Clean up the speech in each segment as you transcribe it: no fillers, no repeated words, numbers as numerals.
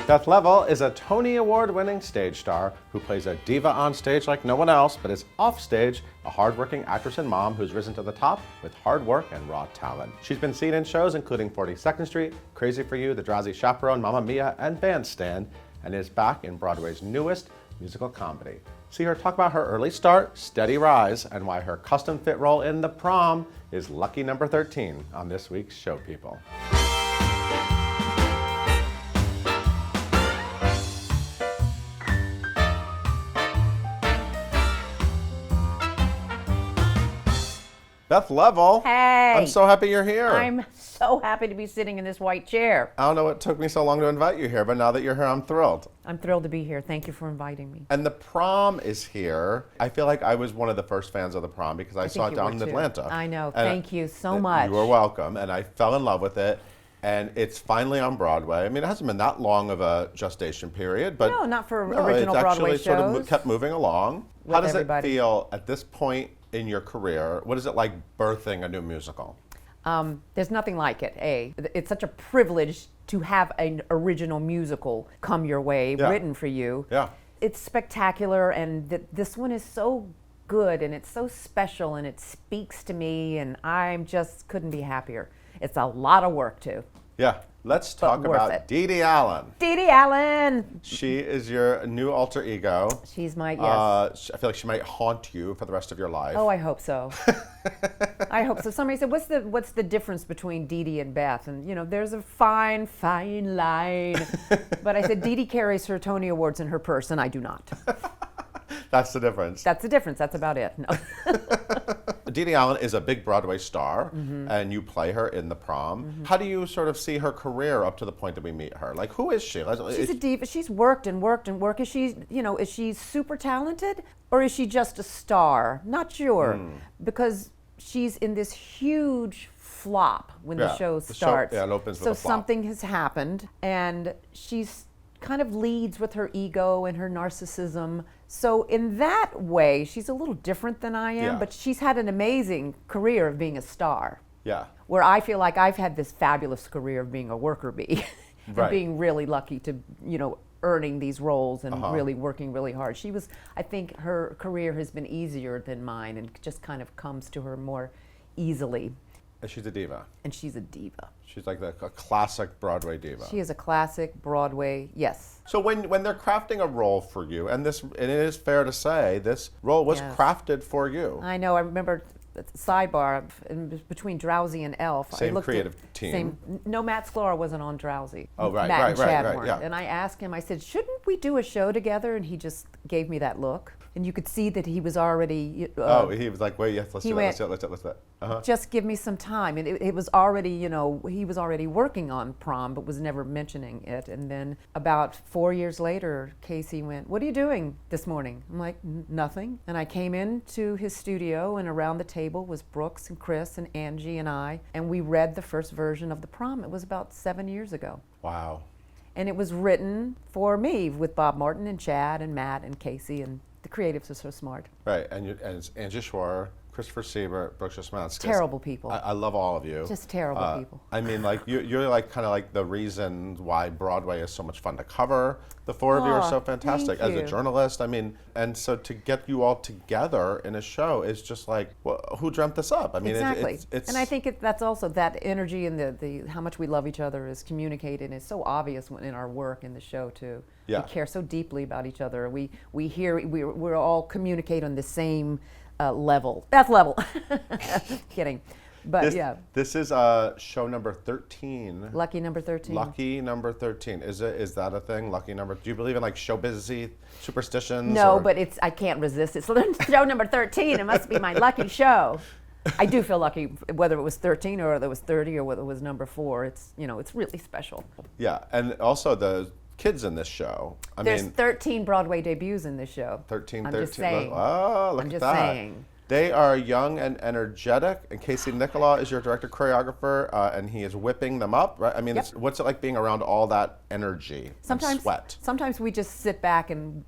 Beth Leavel is a Tony Award-winning stage star who plays a diva on stage like no one else, but is off stage a hardworking actress and mom who's risen to the top with hard work and raw talent. She's been seen in shows including 42nd Street, Crazy for You, The Drowsy Chaperone, Mamma Mia, and Bandstand, and is back in Broadway's newest musical comedy. See her talk about her early start, steady rise, and why her custom-fit role in The Prom is lucky number 13 on this week's Show People. Beth Leavel. Hey. I'm so happy you're here. I'm so happy to be sitting in this white chair. I don't know what took me so long to invite you here, but now that you're here, I'm thrilled. I'm thrilled to be here. Thank you for inviting me. And The Prom is here. I feel like I was one of the first fans of The Prom because I saw it down in Atlanta. I know. And thank you so much. You are welcome. And I fell in love with it. And it's finally on Broadway. I mean, it hasn't been that long of a gestation period, but no, not for original Broadway shows. It actually sort of kept moving along. How does everybody. it feel at this point in your career? What is it like birthing a new musical? There's nothing like it. It's such a privilege to have an original musical come your way, written for you. Yeah. It's spectacular, and this one is so good, and it's so special, and it speaks to me, and I'm just couldn't be happier. It's a lot of work too. Yeah. Let's talk about Dee Dee Allen. Dee Dee Allen. She is your new alter ego. She's my, yes. I feel like she might haunt you for the rest of your life. Oh, I hope so. I hope so. Somebody said, what's the difference between Dee Dee and Beth? And, you know, there's a fine, fine line. But I said, Dee Dee carries her Tony Awards in her purse, and I do not. That's the difference. That's the difference. That's about it. No. Dee Dee Allen is a big Broadway star, and you play her in The Prom. How do you sort of see her career up to the point that we meet her? Like, who is she? She's a diva. She's worked and worked and worked. Is she super talented, or is she just a star? Not sure, because she's in this huge flop when the show starts. It opens with a flop. So something has happened, and she's kind of leads with her ego and her narcissism. So in that way, she's a little different than I am, but she's had an amazing career of being a star. Yeah. Where I feel like I've had this fabulous career of being a worker bee and being really lucky to, earning these roles and really working really hard. I think her career has been easier than mine and just kind of comes to her more easily. And she's a diva. And she's a diva. She's like a classic Broadway diva. She is a classic Broadway, yes. So when they're crafting a role for you, and it is fair to say, this role was crafted for you. I know. I remember sidebar between Drowsy and Elf. Same creative team. No, Matt Sklar wasn't on Drowsy. Oh, right, Matt and Chad weren't. yeah. And I asked him, I said, shouldn't we do a show together? And he just gave me that look. And you could see that he was already... he was like, wait, yes, let's do that. Just give me some time. And it was already, he was already working on Prom, but was never mentioning it. And then about 4 years later, Casey went, what are you doing this morning? I'm like, nothing. And I came into his studio, and around the table was Brooks and Chris and Angie and I, and we read the first version of The Prom. It was about 7 years ago. Wow. And it was written for me with Bob Martin and Chad and Matt and Casey, and the creatives are so smart. Right, and it's Angie Schworer, Christopher Sieber, Brooks Ashmanskas. Terrible people. I love all of you. Just terrible people. I mean, like you're like kind of like the reason why Broadway is so much fun to cover. The four of you are so fantastic as a journalist. I mean, and so to get you all together in a show is just like, well, who dreamt this up? I mean, exactly. It's and I think that's also that energy and the how much we love each other is communicated. It's so obvious in our work in the show too. Yeah. We care so deeply about each other. We're all communicate on the same level. Beth Leavel. Kidding. But this is show number 13. Lucky number 13. Lucky number 13. Is that a thing? Lucky number. Do you believe in like show busy superstitions? No, but I can't resist it. So then show number 13. It must be my lucky show. I do feel lucky, whether it was 13 or whether it was 30 or whether it was number 4. It's it's really special. Yeah, and also the kids in this show. There's 13 Broadway debuts in this show. 13. I'm just saying. Oh, look at that. Saying. They are young and energetic, and Casey Nicola is your director choreographer, and he is whipping them up, right? I mean, what's it like being around all that energy and sweat? Sometimes we just sit back and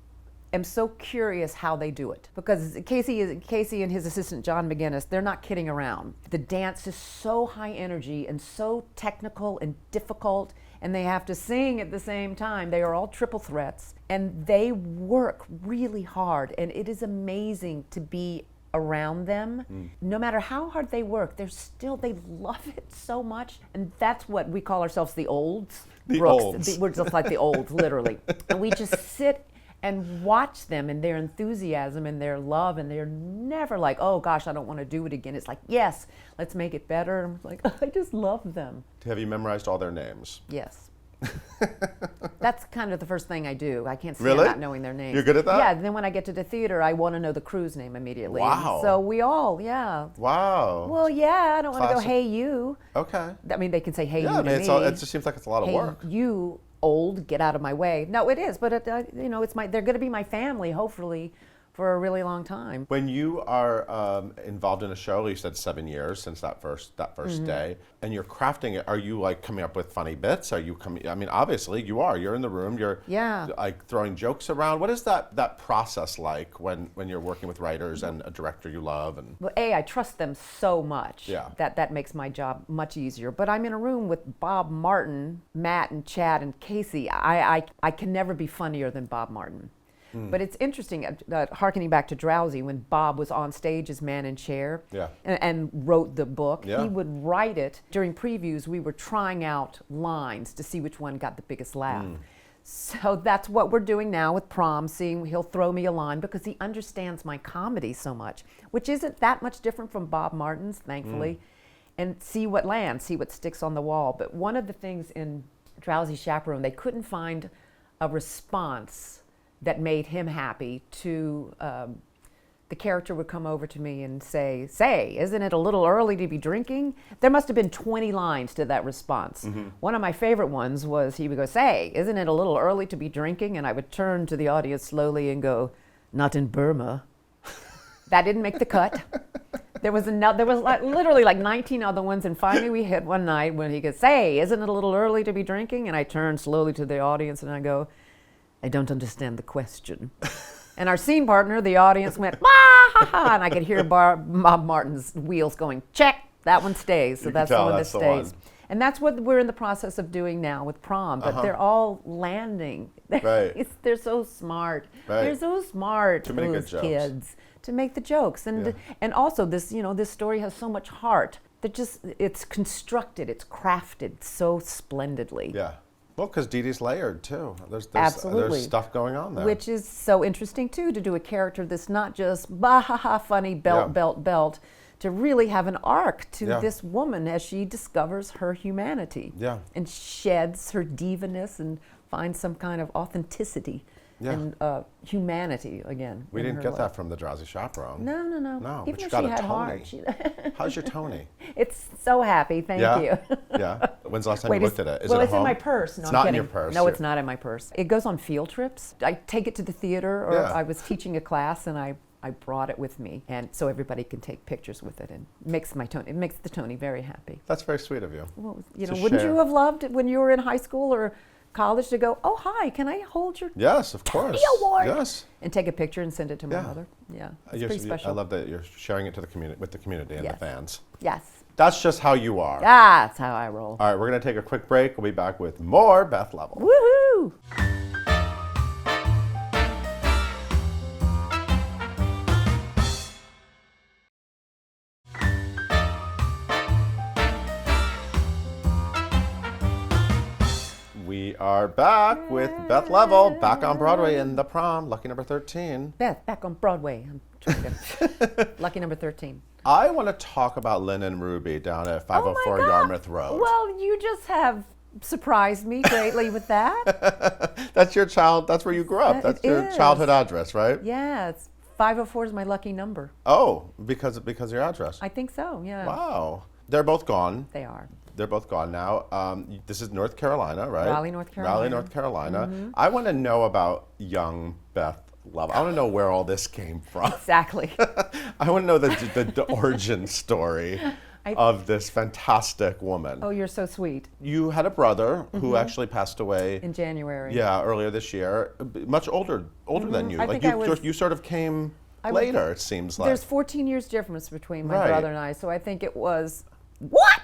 am so curious how they do it, because Casey and his assistant John McGinnis, they're not kidding around. The dance is so high energy and so technical and difficult, and they have to sing at the same time. They are all triple threats, and they work really hard, and it is amazing to be around them. No matter how hard they work, they love it so much, and that's what we call ourselves, the olds. The Brooks. olds. We're just like the olds, literally. And we just sit and watch them and their enthusiasm and their love, and they're never like, oh gosh, I don't want to do it again. It's like, yes, let's make it better. I'm like, I just love them. Have you memorized all their names? Yes. That's kind of the first thing I do. I can't stand Really? not knowing their names. You're good at that? Yeah, and then when I get to the theater, I want to know the crew's name immediately. Wow. So we all, yeah. Wow. Well, yeah, I don't want to go, Classic. hey, you. Okay. I mean, they can say, hey, Yeah, you I mean, to me. it just seems like it's a lot of Hey, work. you old, get out of my way. No, it is, but they're going to be my family, hopefully, for a really long time. When you are involved in a show, you said 7 years since that first day, and you're crafting it, are you like coming up with funny bits? Are you coming, I mean, obviously you are. You're in the room, you're like throwing jokes around. What is that process like when you're working with writers and a director you love? And Well, I trust them so much. Yeah. That makes my job much easier. But I'm in a room with Bob Martin, Matt and Chad and Casey. I can never be funnier than Bob Martin. But it's interesting, hearkening back to Drowsy, when Bob was on stage as Man in Chair and wrote the book, he would write it. During previews, we were trying out lines to see which one got the biggest laugh. So that's what we're doing now with Prom, he'll throw me a line because he understands my comedy so much, which isn't that much different from Bob Martin's, thankfully, and see what lands, see what sticks on the wall. But one of the things in Drowsy Chaperone, they couldn't find a response that made him happy to, the character would come over to me and say, isn't it a little early to be drinking? There must have been 20 lines to that response. One of my favorite ones was he would go, say, isn't it a little early to be drinking? And I would turn to the audience slowly and go, not in Burma. That didn't make the cut. There was literally like 19 other ones, and finally we hit one night when he could say, isn't it a little early to be drinking? And I turned slowly to the audience and I go, I don't understand the question. And our scene partner, the audience, went, ha ha ha, and I could hear Bob Martin's wheels going, check, that one stays. So that's the one that stays. And that's what we're in the process of doing now with Prom, but they're all landing. Right. They're so smart. Right. They're so smart, To make good those jokes. kids, to make the jokes. And also this story has so much heart that it's constructed, it's crafted so splendidly. Yeah. Well, because Dee Dee's layered too. Absolutely. There's stuff going on there. Which is so interesting too, to do a character that's not just bah ha ha funny belt, to really have an arc to this woman as she discovers her humanity. Yeah. And sheds her divaness and finds some kind of authenticity and humanity again. We in didn't her get life. that from the Drowsy Chaperone. No. No, Even but you though got she a had Tony. heart. How's your Tony? It's so happy, thank you. Yeah. When's the last time you looked at it? Is well, it at it's home? in my purse. No, It's I'm not in kidding. your purse. No, it's not in my purse. It goes on field trips. I take it to the theater, or Yeah. I was teaching a class and I brought it with me, and so everybody can take pictures with it, and it makes the Tony very happy. That's very sweet of you. Well, To wouldn't share. you have loved it when you were in high school or college to go, oh hi, can I hold your Yes, of course. Tony Award? Yes. And take a picture and send it to my Yeah. mother. Yeah, it's You're- pretty special. I love that you're sharing it to the community, with the community and the Yes. fans. Yes, That's just how you are. that's how I roll. All right, we're going to take a quick break. We'll be back with more Beth Leavel. Woohoo! We are back with Beth Leavel, back on Broadway in The Prom, lucky number 13. Beth, back on Broadway. I'm trying to lucky number 13. I want to talk about Lynn and Ruby down at 504 God. Yarmouth Road. Well, you just have surprised me greatly with that. That's your child, that's where you grew up. That's It your is. childhood address, right? Yeah, it's 504 is my lucky number. Oh, because of your address. I think so, yeah. Wow. They're both gone. They are. They're both gone now. This is North Carolina, right? Raleigh, North Carolina. Raleigh, North Carolina. I want to know about young Beth Leavel. I want to know where all this came from. Exactly. I want to know the origin story of this fantastic woman. Oh, you're so sweet. You had a brother who actually passed away. In January. Yeah, earlier this year. Much older than you. I Like think you sort of came I later. would- It seems like. There's 14 years difference between my Right. brother and I, so I think it was, what?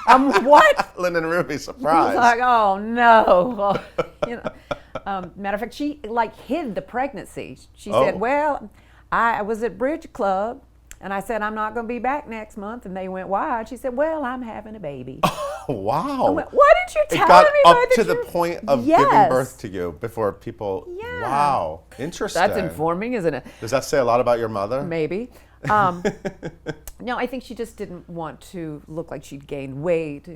What? Lynn and Ruby, I was surprise. like, oh no. Matter of fact, she like hid the pregnancy. She said, Oh. well, I was at Bridge Club and I said, I'm not going to be back next month. And they went, why? And she said, well, I'm having a baby. Wow. I went, why didn't you tell It got anybody up that to the you-" point of Yes. giving birth to you before people. Yeah. Wow. Interesting. That's informing, isn't it? Does that say a lot about your mother? Maybe. No, I think she just didn't want to look like she'd gained weight,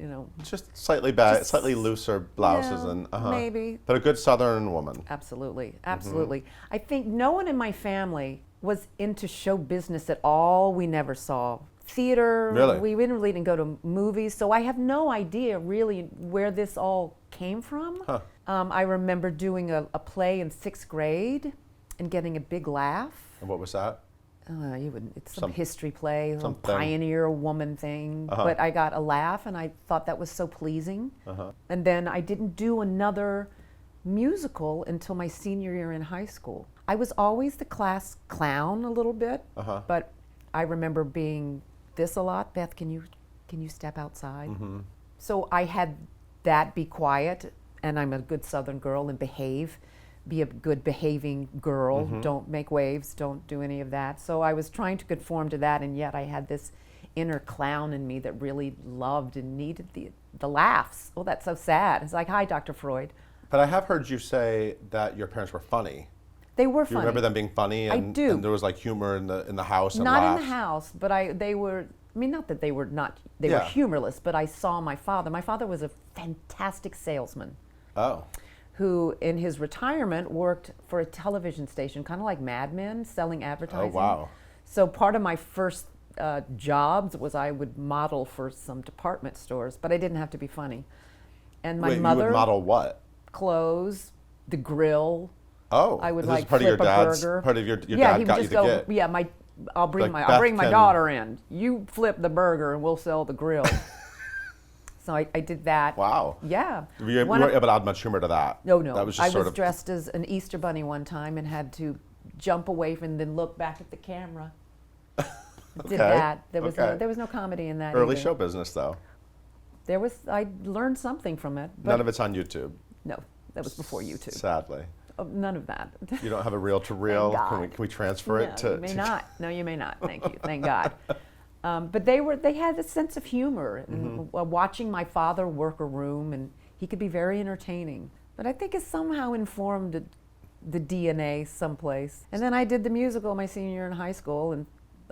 Just slightly bad, Just- slightly looser blouses Yeah, and maybe. But a good Southern woman. Absolutely, absolutely. I think no one in my family was into show business at all. We never saw theater. Really? We didn't go to movies, so I have no idea really where this all came from. Huh. I remember doing a play in 6th grade and getting a big laugh. And what was that? You wouldn't. It's some Some- history play, some something. pioneer woman thing. Uh-huh. But I got a laugh, and I thought that was so pleasing. And then I didn't do another musical until my senior year in high school. I was always the class clown a little bit, but I remember being this a lot. Beth, can you step outside? So I had that be quiet, and I'm a good Southern girl and behave. Be a good behaving girl, don't make waves, don't do any of that. So I was trying to conform to that, and yet I had this inner clown in me that really loved and needed the laughs. Oh, that's so sad. It's like, hi, Dr. Freud. But I have heard you say that your parents were funny. They were Do you funny. remember them being funny? I And, do. And there was like humor in the house and Not laughs. in the house, but they were, I mean, not that they were not, they were Yeah. humorless, but I saw my father. My father was a fantastic salesman Oh. who, in his retirement, worked for a television station, kind of like Mad Men, selling advertising. wow. So part of my first jobs was I would model for some department stores, but I didn't have to be funny. And my Wait, mother, you would model what? clothes, the grill. Oh. I would this like is part flip of your a dad's, burger. part of your Yeah, dad he would got you just the go. gig. Yeah, I'll bring Like my Beth can- daughter in. You flip the burger and we'll sell the grill. So I did that. Wow. Yeah. You One weren't of- able to add much humor to that. No. That was just I sort was of dressed as an Easter bunny one time and had to jump away from and then look back at the camera. Did that. There was okay. no comedy in that. early either. show business though. I learned something from it. But None of it's on YouTube. no, that was before YouTube. Sadly. Oh, none of that. You don't have a reel to reel. Thank Can God. we transfer it to? You may not. No, you may not. Thank you. Thank God. But they had a sense of humor. And watching my father work a room, and he could be very entertaining. But I think it somehow informed the DNA someplace. And then I did the musical my senior year in high school, and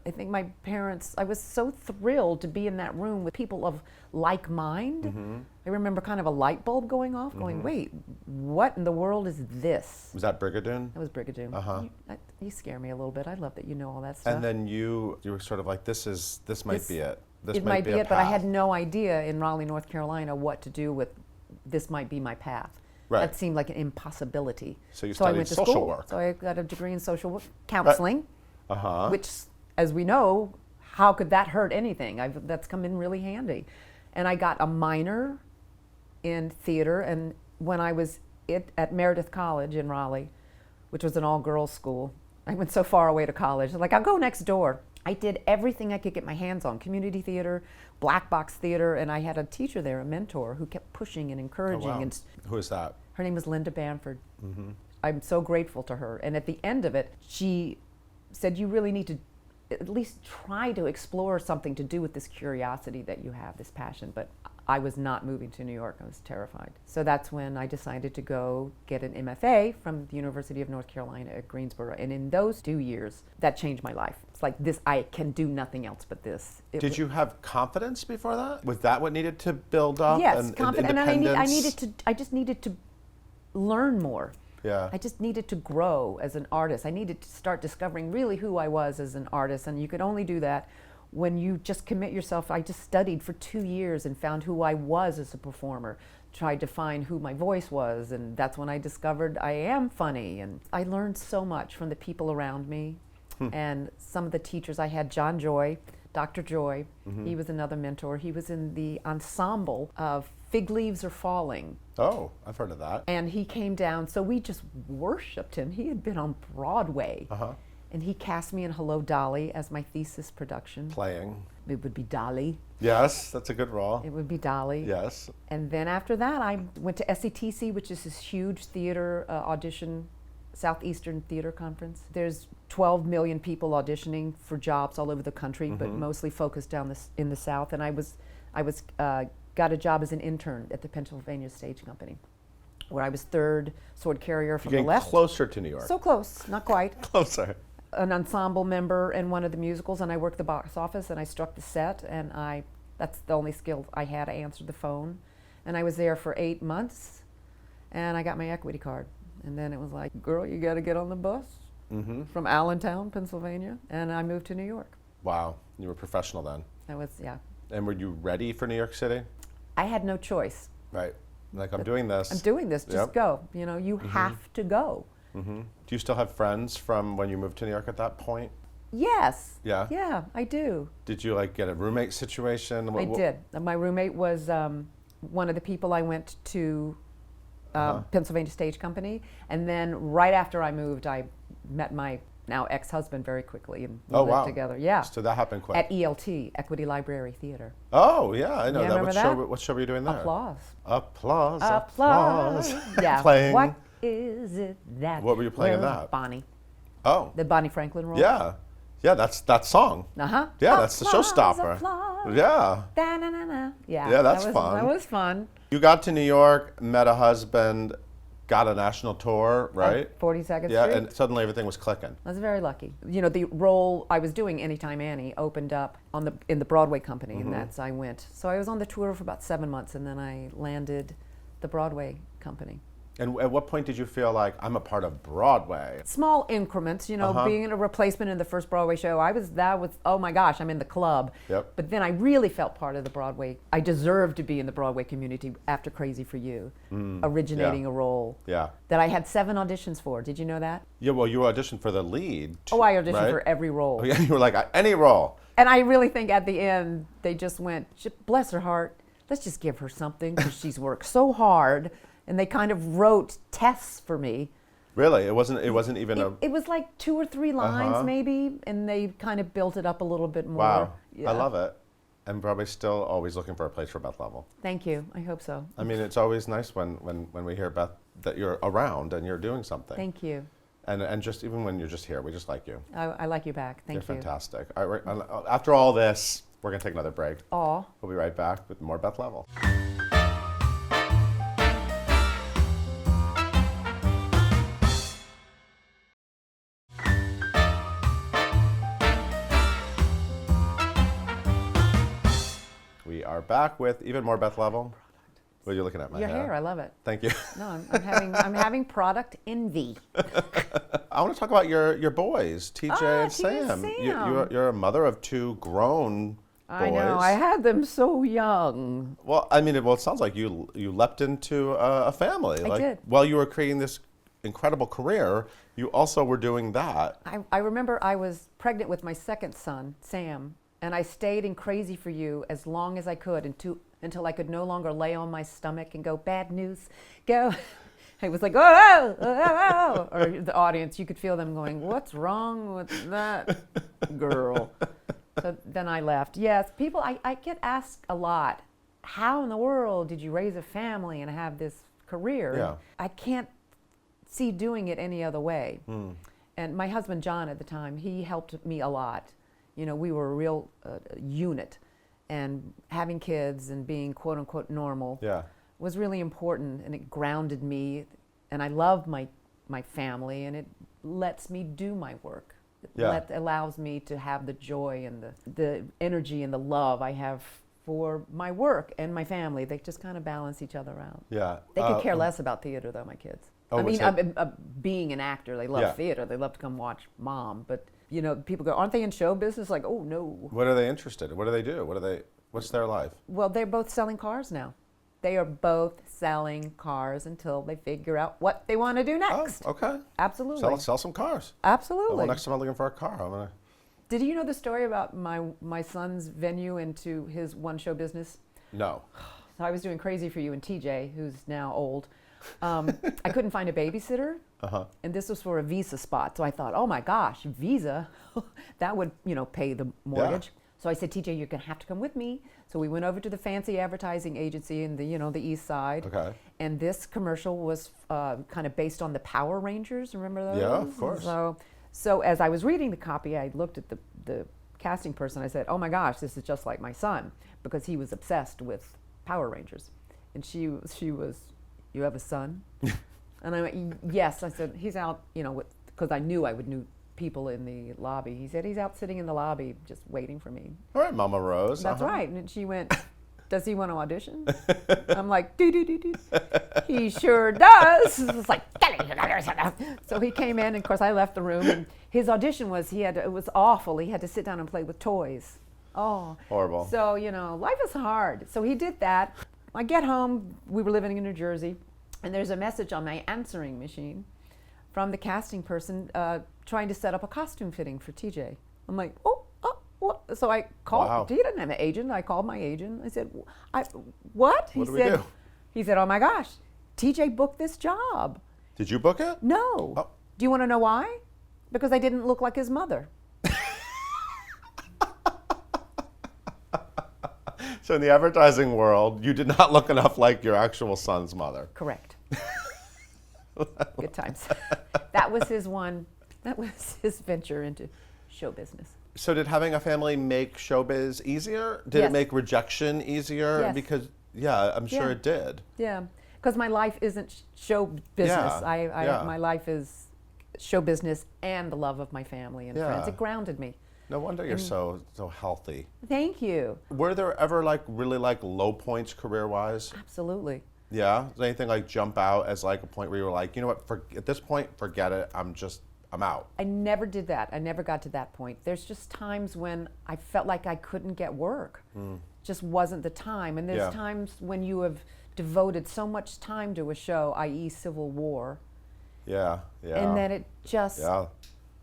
I think my parents, I was so thrilled to be in that room with people of like mind. I remember kind of a light bulb going off, going, wait, what in the world is this? Was that Brigadoon? That was Brigadoon. You scare me a little bit. I love that you know all that stuff. And then you were sort of like, this might be it. This It might be a it, but I path. had no idea in Raleigh, North Carolina, what to do with this might be my path. Right. That seemed like an impossibility. So you I studied went to social school. work. So I got a degree in social work, counseling, Uh-huh. which, as we know, how could that hurt anything? That's come in really handy. And I got a minor in theater, and when I was at Meredith College in Raleigh, which was an all-girls school, I went so far away to college. Like, I'll go next door. I did everything I could get my hands on, community theater, black box theater, and I had a teacher there, a mentor, who kept pushing and Oh, encouraging. wow. And Who is that? her name was Linda Bamford. I'm so grateful to her. And at the end of it, she said, you really need to at least try to explore something to do with this curiosity that you have, this passion. But I was not moving to New York. I was terrified. So that's when I decided to go get an MFA from the University of North Carolina at Greensboro. And in those 2 years, that changed my life. It's like this, I can do nothing else but this. Did you have confidence before that? Was that what needed to build up? Yes, and confident. And independence? I just needed to learn more. Yeah. I just needed to grow as an artist. I needed to start discovering really who I was as an artist, and you could only do that when you just commit yourself. I just studied for 2 years and found who I was as a performer, tried to find who my voice was, and that's when I discovered I am funny. And I learned so much from the people around me and some of the teachers I had. John Joy, Dr. Joy, he was another mentor. He was in the ensemble of Fig Leaves Are Falling. Oh, I've heard of that. And he came down, so we just worshiped him. He had been on Broadway. Uh-huh. And he cast me in Hello, Dolly as my thesis production. Playing. it would be Dolly. Yes, that's a good role. It would be Dolly. Yes. And then after that, I went to SCTC, which is this huge theater audition, Southeastern Theater Conference. There's 12 million people auditioning for jobs all over the country, but mostly focused down in the South. And I got a job as an intern at the Pennsylvania Stage Company, where I was third sword carrier from the Getting left. closer to New York. So close, not quite. Closer. An ensemble member in one of the musicals, and I worked the box office, and I struck the set, and that's the only skill I had. I answered the phone, and I was there for 8 months, and I got my equity card. And then it was like, girl, you got to get on the bus from Allentown, Pennsylvania, and I moved to New York. Wow, you were professional then. I was, yeah. And were you ready for New York City? I had no choice. Right. Like, I'm doing this. I'm doing this, just go. You know, you have to go. Do you still have friends from when you moved to New York at that point? Yes. Yeah? Yeah, I do. Did you like get a roommate situation? I did. My roommate was one of the people I went to Pennsylvania Stage Company, and then right after I moved, I met my now ex-husband very quickly, and we lived together. Yeah. So that happened quick. At ELT, Equity Library Theater. Oh yeah, I know Yeah, that. remember that? What show were you doing there? Applause. Applause. Applause. Yeah. Playing. What is it that? What were you playing in that? Bonnie. Oh. The Bonnie Franklin role. Yeah. Yeah, that's that song. Uh-huh. Yeah, that's the showstopper. Applause. Yeah. Da-na-na-na. Yeah. Yeah, that's that was fun. That was fun. You got to New York, met a husband, got a national tour, right? 42nd Yeah, Street. and suddenly everything was clicking. I was very lucky. You know, the role I was doing, Anytime Annie, opened up in the Broadway company, and that's I went. So I was on the tour for about 7 months, and then I landed the Broadway company. And at what point did you feel like, I'm a part of Broadway? Small increments, you know, being in a replacement in the first Broadway show, that was, oh my gosh, I'm in the club. Yep. But then I really felt part of the Broadway. I deserved to be in the Broadway community after Crazy for You, originating a role that I had 7 auditions for. Did you know that? Yeah, well, you auditioned for the lead. Oh, I auditioned right? for every role. Oh, yeah, you were like, any role. And I really think at the end, they just went, bless her heart, let's just give her something because she's worked so hard. And they kind of wrote tests for me. Really? It wasn't even It was like 2 or 3 lines maybe, and they kind of built it up a little bit more. Wow. Yeah. I love it. And Broadway's still always looking for a place for Beth Leavel. Thank you. I hope so. I mean, it's always nice when we hear, Beth, that you're around and you're doing something. Thank you. And just even when you're just here, we just like you. I like you back. Thank You're you. fantastic. All right, after all this, we're going to take another break. Aw. We'll be right back with more Beth Leavel. We are back with even more Beth Leavel. What are you looking at, my Your hair, I love it. Thank you. No, I'm having product envy. I want to talk about your boys, TJ and Sam. Sam. You're a mother of 2 grown boys. I know. I had them so young. Well, I mean, it sounds like you leapt into a family. I did. While you were creating this incredible career, you also were doing that. I remember I was pregnant with my second son, Sam, and I stayed in Crazy for You as long as I could until I could no longer lay on my stomach and go, bad news, go. I was like, oh, oh, oh, oh. Or the audience, you could feel them going, what's wrong with that girl? So then I left. Yes, people, I get asked a lot, how in the world did you raise a family and have this career? Yeah. I can't see doing it any other way. And my husband, John, at the time, he helped me a lot. You know, we were a real unit, and having kids and being quote unquote normal was really important, and it grounded me, and I love my family, and it lets me do my work. It allows me to have the joy and the energy and the love I have for my work and my family. They just kind of balance each other out. Yeah. They could care less about theater, though, my kids. Oh, I mean, being an actor, they love theater. They love to come watch Mom, but you know, people go, aren't they in show business? Like, oh no. What are they interested in? What do they do? What's their life? Well, they're both selling cars now. They are both selling cars until they figure out what they want to do next. Oh, okay. Absolutely. Sell some cars. Absolutely. Well, next time I'm looking for a car, I'm gonna. Did you know the story about my son's venue into his one show business? No. So I was doing Crazy for You, and TJ, who's now old, I couldn't find a babysitter. And this was for a Visa spot. So I thought, oh my gosh, Visa, that would, pay the mortgage. So I said, TJ, you're going to have to come with me. So we went over to the fancy advertising agency in the East Side. Okay. And this commercial was kind of based on the Power Rangers. Remember those? Yeah, of course. So as I was reading the copy, I looked at the casting person. I said, oh my gosh, this is just like my son, because he was obsessed with Power Rangers. And she was, you have a son? And I went, yes. I said, he's out, because I knew I would know people in the lobby. He said, he's out sitting in the lobby just waiting for me. All right, Mama Rose. That's right. And she went, does he want to audition? I'm like, doo-doo-doo-doo. He sure does. It's like, so he came in, and of course I left the room, and his audition was, it was awful. He had to sit down and play with toys. Oh. Horrible. So, life is hard. So he did that. I get home, we were living in New Jersey, and there's a message on my answering machine from the casting person trying to set up a costume fitting for TJ. I'm like, what? So I called, Wow. he didn't have an agent. I called my agent. I said, what? What do we do? He said, oh my gosh, TJ booked this job. Did you book it? No. Oh. Do you want to know why? Because I didn't look like his mother. So in the advertising world, you did not look enough like your actual son's mother. Correct. Good times. That was his venture into show business. So did having a family make showbiz easier? Did Yes. it make rejection easier? Yes. Because, yeah, I'm sure Yeah. it did. Yeah, because my life isn't show business. Yeah. My life is show business and the love of my family and friends. Yeah. It grounded me. No wonder you're so healthy. Thank you. Were there ever really low points career-wise? Absolutely. Yeah? Does anything jump out as a point where you were like, you know what, at this point, forget it. I'm out. I never did that. I never got to that point. There's just times when I felt like I couldn't get work. Just wasn't the time. And there's Yeah. times when you have devoted so much time to a show, i.e. Civil War, Yeah, yeah. and then it just Yeah.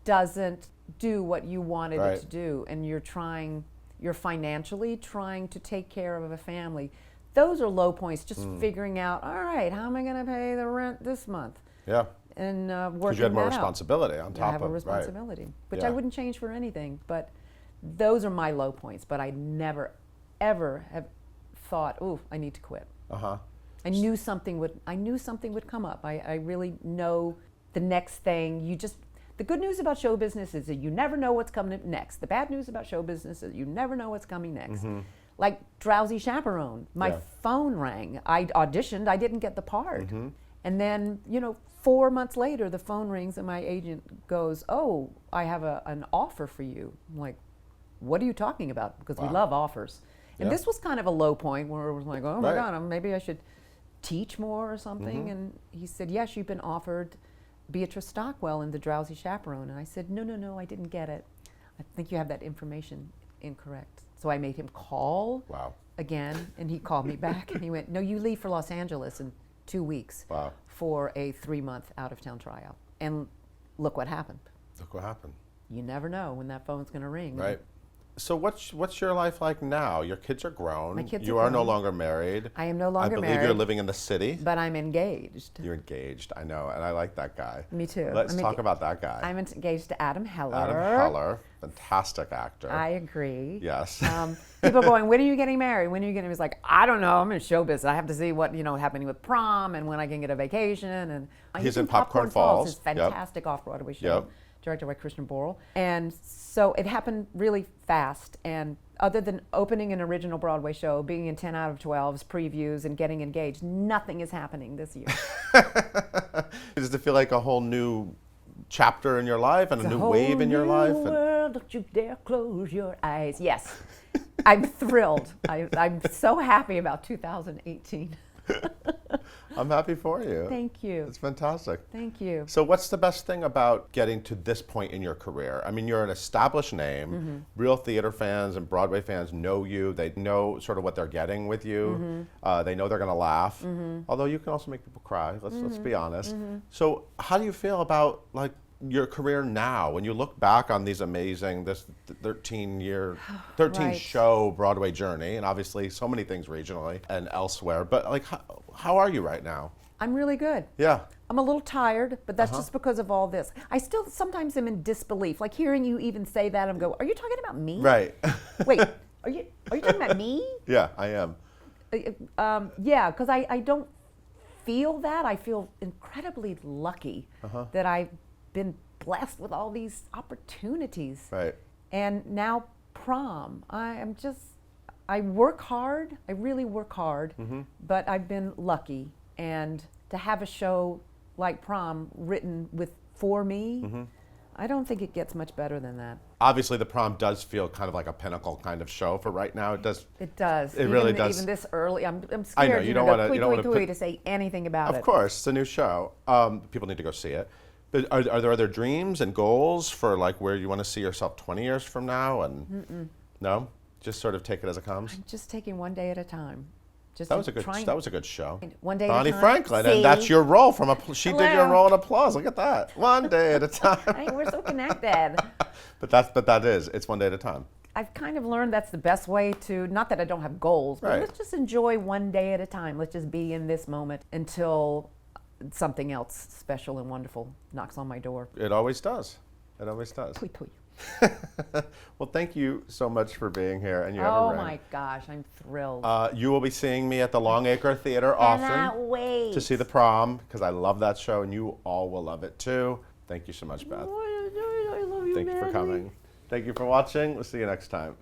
doesn't do what you wanted Right. it to do, and you're financially trying to take care of a family. Those are low points, just figuring out, all right, how am I going to pay the rent this month? Yeah. And working Because you had more that out. responsibility on I top have of a responsibility, which Yeah. I wouldn't change for anything. But those are my low points. But I never, ever have thought, "Ooh, I need to quit." Uh-huh. I knew something would come up. I really know the next thing. The good news about show business is that you never know what's coming next. The bad news about show business is you never know what's coming next. Like Drowsy Chaperone, my Yeah. phone rang. I auditioned. I didn't get the part. And then, 4 months later, the phone rings and my agent goes, oh, I have an offer for you. I'm like, what are you talking about? Because we Wow. love offers. And Yeah. this was kind of a low point where it was like, oh my Right. God, maybe I should teach more or something. And he said, yes, you've been offered Beatrice Stockwell in The Drowsy Chaperone. And I said, no, I didn't get it. I think you have that information incorrect. So I made him call Wow. again, and he called me back, and he went, no, you leave for Los Angeles in 2 weeks Wow. for a 3-month out-of-town tryout. And look what happened. Look what happened. You never know when that phone's going to ring. Right. So what's your life like now? Your kids are grown. My kids You are are no grown. longer married. I am no longer I believe married. you're living in the city. But I'm engaged. You're engaged. I know, and I like that guy. Me too. Let's I'm talk about that guy. I'm engaged to Adam Heller. Adam Heller, fantastic actor. I agree. Yes. People going, when are you getting married? When are you getting? He's like, I don't know. I'm in show business. I have to see what happening with Prom and when I can get a vacation. And He's in Popcorn Falls. His fantastic off-Broadway show, Yep. directed by Christian Borle. And so it happened really fast. And other than opening an original Broadway show, being in 10 out of 12's previews, and getting engaged, nothing is happening this year. Does it feel like a whole new chapter in your life and a new wave in your life? And World, don't you dare close your eyes. Yes, I'm thrilled. I'm so happy about 2018. I'm happy for you. Thank you. It's fantastic. Thank you. So what's the best thing about getting to this point in your career? I mean, you're an established name. Real theater fans and Broadway fans know you. They know sort of what they're getting with you. They know they're going to laugh. Although you can also make people cry. Let's be honest. So how do you feel about your career now when you look back on these amazing 13 Right. show Broadway journey, and obviously so many things regionally and elsewhere, but how are you right now? I'm really good. Yeah. I'm a little tired, but that's just because of all this. I still sometimes am in disbelief. Like hearing you even say that, I'm go, are you talking about me? Right. Wait, are you talking about me? Yeah, I am. Yeah, because I don't feel that. I feel incredibly lucky that I've been blessed with all these opportunities. Right. And now Prom, I work hard. I really work hard, but I've been lucky. And to have a show like Prom written for me, I don't think it gets much better than that. Obviously, the Prom does feel kind of like a pinnacle kind of show for right now. It does. It does. It really does. Even this early, I'm scared. I know, you don't want to say anything about it. Of course, it's a new show. People need to go see it. But are there other dreams and goals for like where you want to see yourself 20 years from now? And no, just sort of take it as it comes. I'm just taking one day at a time. That was a good show. One day Bonnie at a time. Franklin, See? and that's your role she did your Hello. role in Applause. Look at that. One day at a time. Hey, we're so connected. It's one day at a time. I've kind of learned that's the best way to, not that I don't have goals, but Right. let's just enjoy one day at a time. Let's just be in this moment until something else special and wonderful knocks on my door. It always does. It always does. Pui, pui. Well, thank you so much for being here. And you have a Oh ring. my gosh, I'm thrilled. You will be seeing me at the Longacre Theater often Cannot wait. to see the Prom, because I love that show, and you all will love it too. Thank you so much, Beth. I love you, Thank you for madly. coming. Thank you for watching. We'll see you next time.